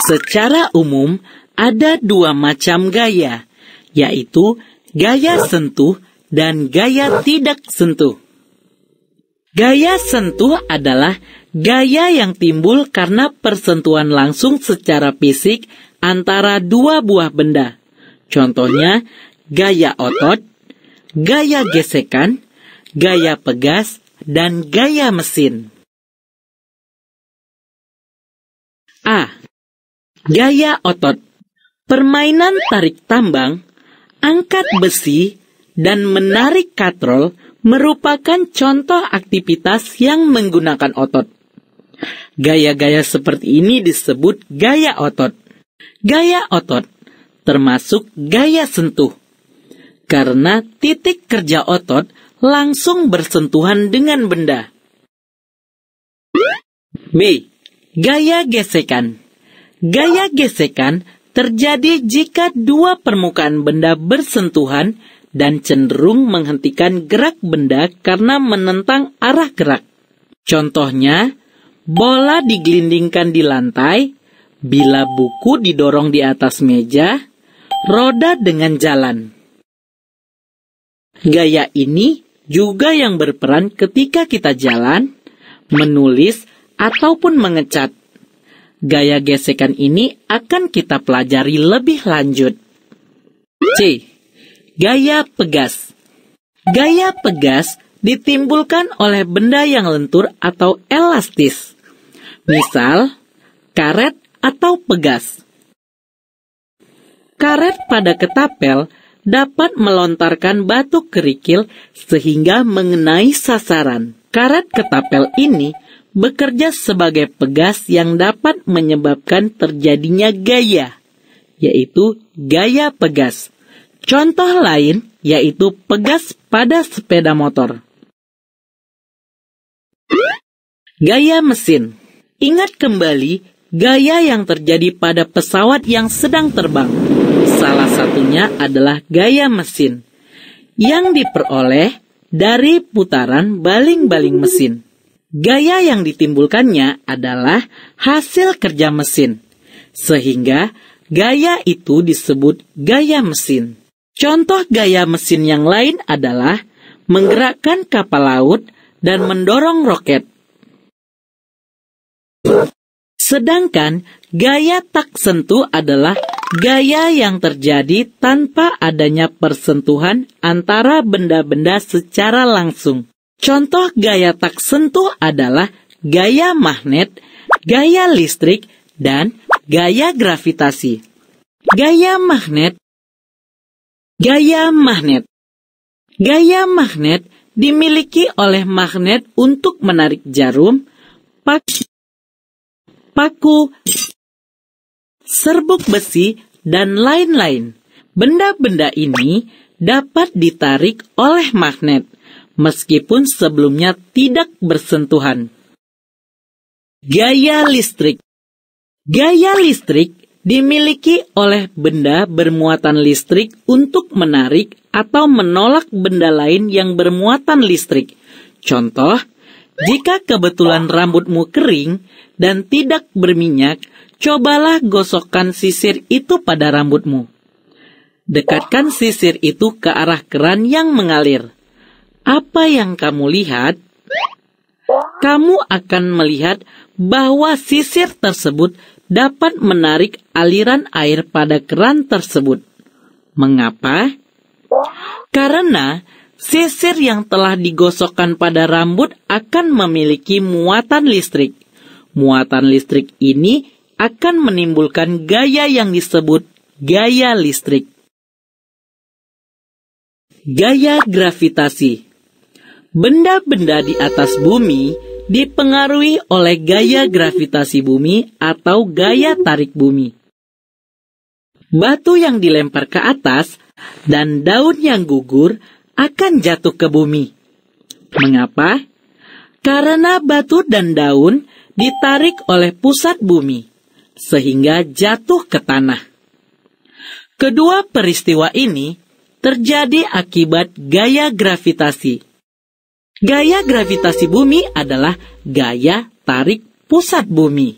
Secara umum, ada dua macam gaya, yaitu gaya sentuh dan gaya tidak sentuh. Gaya sentuh adalah gaya yang timbul karena persentuhan langsung secara fisik antara dua buah benda. Contohnya, gaya otot, gaya gesekan, gaya pegas, dan gaya mesin. A. Gaya otot. Permainan tarik tambang, angkat besi, dan menarik katrol merupakan contoh aktivitas yang menggunakan otot. Gaya-gaya seperti ini disebut gaya otot. Gaya otot termasuk gaya sentuh, karena titik kerja otot langsung bersentuhan dengan benda. B. Gaya gesekan. Gaya gesekan terjadi jika dua permukaan benda bersentuhan dan cenderung menghentikan gerak benda karena menentang arah gerak. Contohnya, bola digelindingkan di lantai, bila buku didorong di atas meja, roda dengan jalan. Gaya ini juga yang berperan ketika kita jalan, menulis, ataupun mengecat. Gaya gesekan ini akan kita pelajari lebih lanjut. C. Gaya pegas. Gaya pegas ditimbulkan oleh benda yang lentur atau elastis. Misal, karet atau pegas. Karet pada ketapel dapat melontarkan batu kerikil sehingga mengenai sasaran. Karet ketapel ini bekerja sebagai pegas yang dapat menyebabkan terjadinya gaya, yaitu gaya pegas. Contoh lain yaitu pegas pada sepeda motor. Gaya mesin. Ingat kembali gaya yang terjadi pada pesawat yang sedang terbang. Salah satunya adalah gaya mesin, yang diperoleh dari putaran baling-baling mesin. Gaya yang ditimbulkannya adalah hasil kerja mesin, sehingga gaya itu disebut gaya mesin. Contoh gaya mesin yang lain adalah menggerakkan kapal laut dan mendorong roket. Sedangkan gaya tak sentuh adalah gaya yang terjadi tanpa adanya persentuhan antara benda-benda secara langsung. Contoh gaya tak sentuh adalah gaya magnet, gaya listrik, dan gaya gravitasi. Gaya magnet. Gaya magnet. Gaya magnet dimiliki oleh magnet untuk menarik jarum, paku, serbuk besi, dan lain-lain. Benda-benda ini dapat ditarik oleh magnet, meskipun sebelumnya tidak bersentuhan. Gaya listrik. Gaya listrik dimiliki oleh benda bermuatan listrik untuk menarik atau menolak benda lain yang bermuatan listrik. Contoh, jika kebetulan rambutmu kering dan tidak berminyak, cobalah gosokkan sisir itu pada rambutmu. Dekatkan sisir itu ke arah keran yang mengalir. Apa yang kamu lihat? Kamu akan melihat bahwa sisir tersebut dapat menarik aliran air pada keran tersebut. Mengapa? Karena sisir yang telah digosokkan pada rambut akan memiliki muatan listrik. Muatan listrik ini akan menimbulkan gaya yang disebut gaya listrik. Gaya gravitasi. Benda-benda di atas bumi dipengaruhi oleh gaya gravitasi bumi atau gaya tarik bumi. Batu yang dilempar ke atas dan daun yang gugur akan jatuh ke bumi. Mengapa? Karena batu dan daun ditarik oleh pusat bumi, sehingga jatuh ke tanah. Kedua peristiwa ini terjadi akibat gaya gravitasi. Gaya gravitasi bumi adalah gaya tarik pusat bumi.